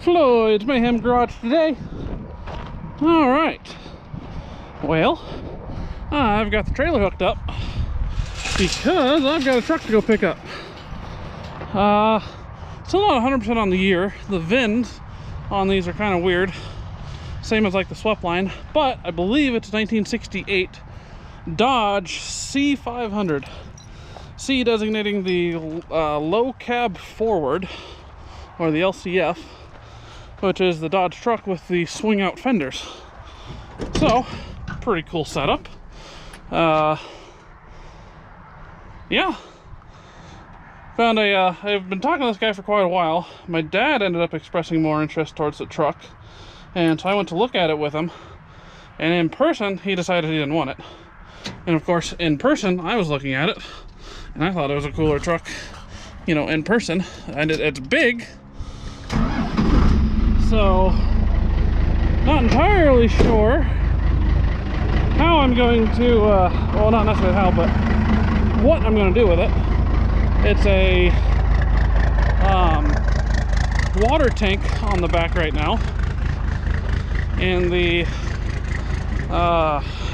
Floyd's Mayhem Garage today. Alright, well, I've got the trailer hooked up because I've got a truck to go pick up. Still not 100% on the year. The VINs on these are kind of weird, same as like the swept line, but I believe it's 1968 Dodge C500. C designating the low cab forward, or the LCF, which is the Dodge truck with the swing out fenders. So, pretty cool setup. Yeah. Found I've been talking to this guy for quite a while. My dad ended up expressing more interest towards the truck, and so I went to look at it with him, and in person, he decided he didn't want it. And of course, in person, I was looking at it, and I thought it was a cooler truck, you know, in person, and it's big. So, not entirely sure how I'm going to, well, not necessarily how, but what I'm going to do with it. It's a water tank on the back right now, and the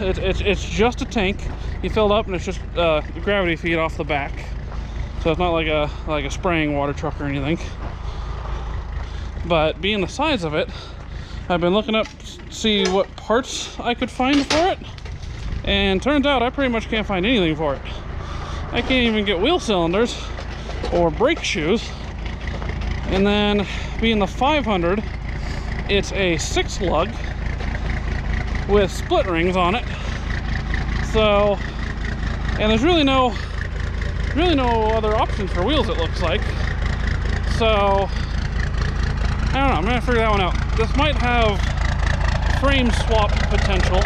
it's just a tank. You fill it up, and it's just gravity feed off the back, so it's not like a spraying water truck or anything. But being the size of it, I've been looking up to see what parts I could find for it, and turns out I pretty much can't find anything for it. I can't even get wheel cylinders or brake shoes. And then being the 500, it's a 6-lug with split rings on it. So, and there's really no other options for wheels, it looks like. So, I don't know, I'm gonna figure that one out. This might have frame swap potential,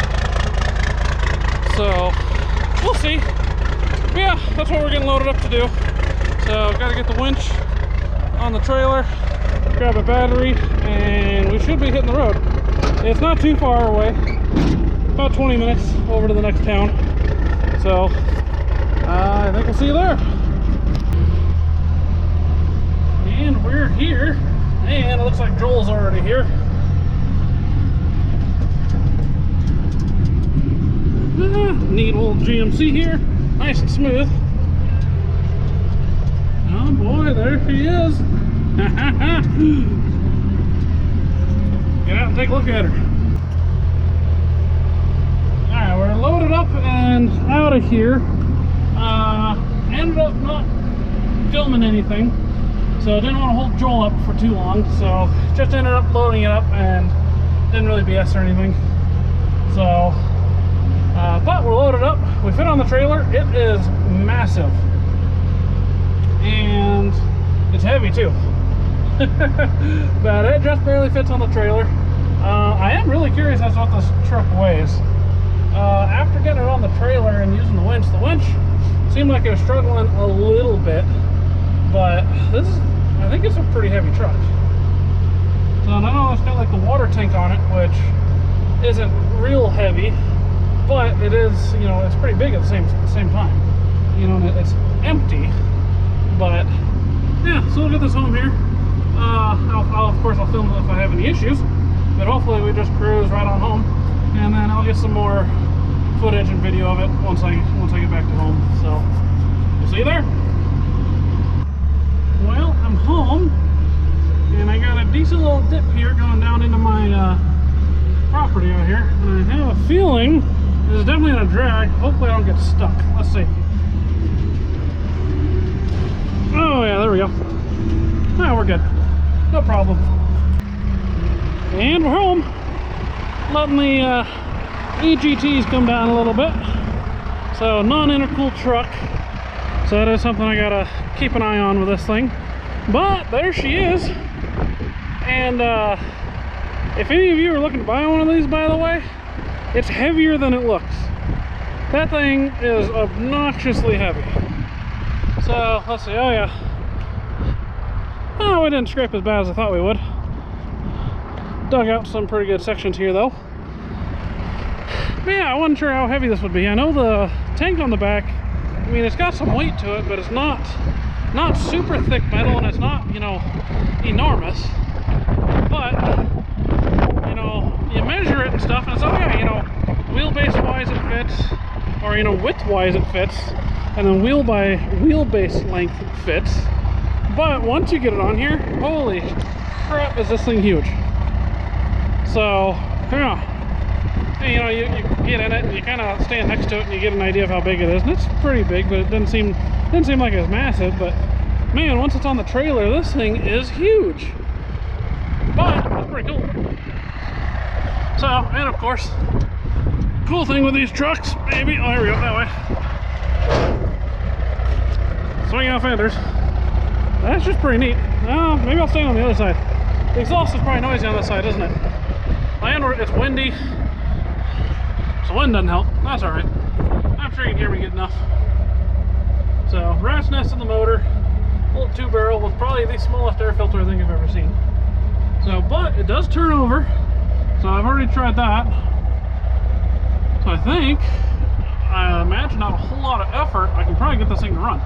so we'll see. But yeah, that's what we're getting loaded up to do. So, gotta get the winch on the trailer, grab a battery, and we should be hitting the road. It's not too far away, about 20 minutes over to the next town. So, I think we'll see you there. And we're here. And it looks like Joel's already here. Neat old GMC here. Nice and smooth. Oh boy, there she is. Get out and take a look at her. Alright, we're loaded up and out of here. Ended up not filming anything, so I didn't want to hold Joel up for too long, so just ended up loading it up and didn't really BS or anything. So, but we're loaded up. We fit on the trailer. It is massive. And it's heavy too. But it just barely fits on the trailer. I am really curious as to what this truck weighs. After getting it on the trailer and using the winch seemed like it was struggling a little bit. But this is, I think it's a pretty heavy truck. So I know it's got like the water tank on it, which isn't real heavy, but it is, you know, it's pretty big at the same time. You know, and it's empty. But yeah, so we'll get this home here. Of course I'll film it if I have any issues, but hopefully we just cruise right on home, and then I'll get some more footage and video of it once I get back to home. So we'll see you there. Well, I'm home, and I got a decent little dip here going down into my property out here, and I have a feeling this is definitely gonna drag. Hopefully I don't get stuck. Let's see. Oh yeah, there we go. Ah, we're good. No problem. And we're home. Letting the EGTs come down a little bit. So, non-intercooled truck. So that is something I gotta keep an eye on with this thing. But there she is. And if any of you are looking to buy one of these, by the way, it's heavier than it looks. That thing is obnoxiously heavy. So let's see. Oh yeah. Oh, we didn't scrape as bad as I thought we would. Dug out some pretty good sections here though. But yeah, I wasn't sure how heavy this would be. I know the tank on the back, I mean, it's got some weight to it, but it's not super thick metal, and it's not, you know, enormous. But But, you know, you measure it and stuff, and it's, oh yeah, you know, wheelbase-wise it fits, or, you know, width-wise it fits, and then wheelbase length it fits. But once you get it on here, holy crap, is this thing huge. So, yeah. You know, you get in it and you kind of stand next to it and you get an idea of how big it is, and it's pretty big, but it didn't seem like it was massive. But man, once it's on the trailer, this thing is huge. But it's pretty cool. So, and of course, cool thing with these trucks, maybe, oh, here we go, that way. Swing out fenders. That's just pretty neat. Maybe I'll stay on the other side. The exhaust is probably noisy on this side, isn't it? And it's windy. So wind doesn't help. That's alright. I'm sure you can hear me good enough. So, rat's nest in the motor. Little 2-barrel with probably the smallest air filter I think I've ever seen. So, but it does turn over. So I've already tried that. So I imagine not a whole lot of effort, I can probably get this thing to run.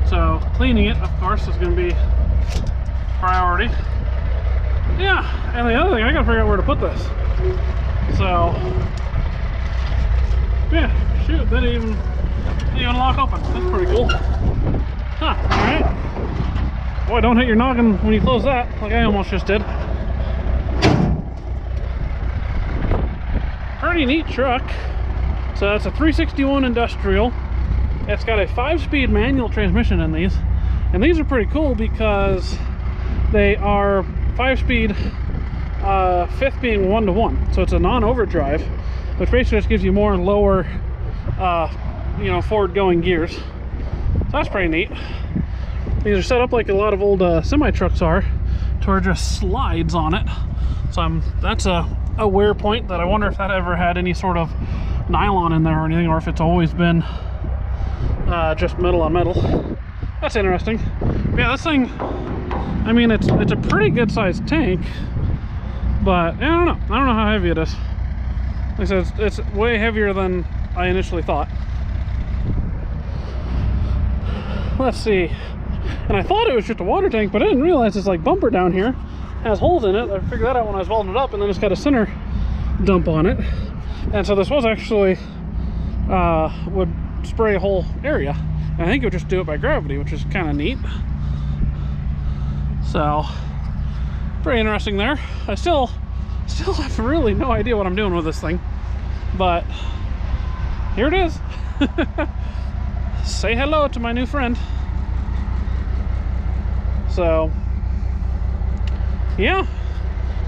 So cleaning it, of course, is going to be priority. Yeah, and the other thing, I gotta figure out where to put this. So, yeah, shoot, that didn't even lock open. That's pretty cool. Huh, alright. Boy, don't hit your noggin when you close that, like I almost just did. Pretty neat truck. So that's a 361 industrial. It's got a 5-speed manual transmission in these. And these are pretty cool because they are 5-speed, 5th being 1-to-1. So it's a non-overdrive, which basically just gives you more lower, you know, forward-going gears. So that's pretty neat. These are set up like a lot of old semi-trucks are, to where it just slides on it. So that's a wear point that I wonder if that ever had any sort of nylon in there or anything, or if it's always been just metal on metal. That's interesting. But yeah, this thing, I mean, it's a pretty good sized tank, but yeah, I don't know how heavy it is. Like I said, it's way heavier than I initially thought. Let's see. And I thought it was just a water tank, but I didn't realize this like bumper down here has holes in it. I figured that out when I was welding it up, and then it's got a center dump on it. And so this was actually would spray a whole area. And I think it would just do it by gravity, which is kind of neat. So pretty interesting there. I still have really no idea what I'm doing with this thing, but here it is. Say hello to my new friend. So yeah,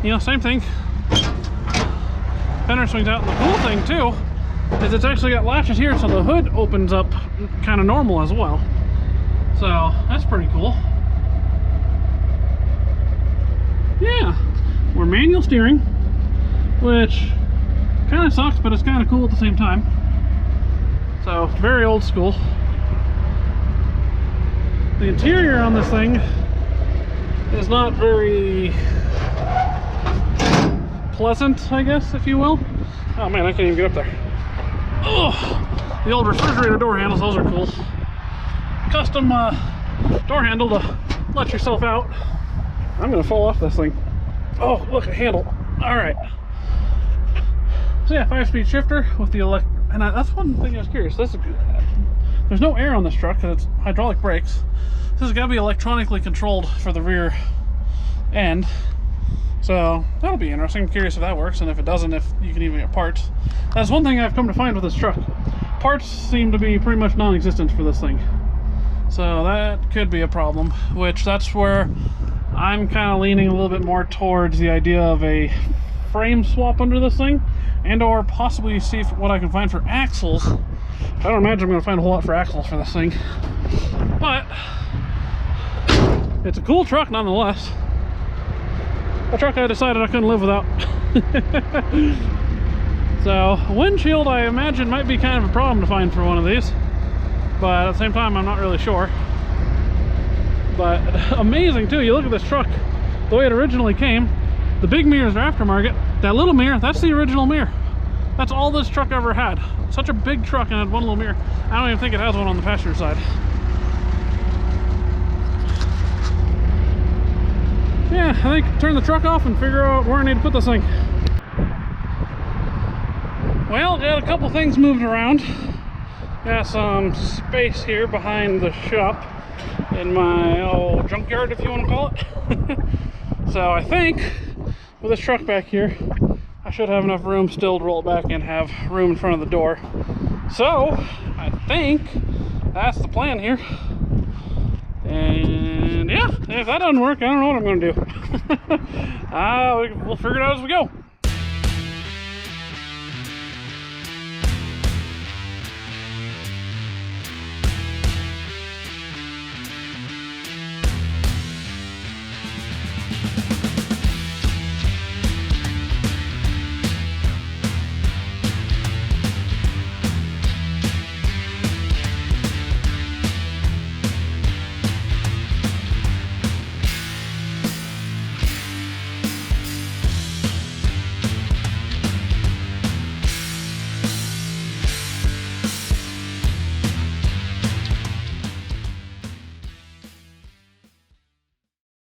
you know, same thing. Fender swings out. And the cool thing too is it's actually got latches here, so the hood opens up kind of normal as well. So that's pretty cool. Yeah, we're manual steering, which kind of sucks, but it's kind of cool at the same time. So very old school. The interior on this thing is not very pleasant, I guess, if you will. Oh man, I can't even get up there. Oh, the old refrigerator door handles, those are cool. Custom door handle to let yourself out. I'm gonna fall off this thing. Oh, look, a handle. All right. So yeah, 5-speed shifter with the and that's one thing I was curious. There's no air on this truck because it's hydraulic brakes. This has got to be electronically controlled for the rear end. So that'll be interesting. I'm curious if that works, and if it doesn't, if you can even get parts. That's one thing I've come to find with this truck. Parts seem to be pretty much non-existent for this thing. So that could be a problem, which that's where I'm kind of leaning a little bit more towards the idea of a frame swap under this thing, and or possibly see what I can find for axles. I don't imagine I'm going to find a whole lot for axles for this thing, but it's a cool truck nonetheless. A truck I decided I couldn't live without. So windshield, I imagine, might be kind of a problem to find for one of these, but at the same time I'm not really sure. But amazing too, you look at this truck the way it originally came. The big mirrors are aftermarket. That little mirror, that's the original mirror. That's all this truck ever had. Such a big truck and had one little mirror. I don't even think it has one on the passenger side. yeah, I think turn the truck off and figure out where I need to put this thing. Well, got a couple things moved around. Got some space here behind the shop in my old junkyard, if you want to call it. So I think with this truck back here, I should have enough room still to roll it back and have room in front of the door. So I think that's the plan here. And yeah, if that doesn't work, I don't know what I'm going to do. We'll figure it out as we go.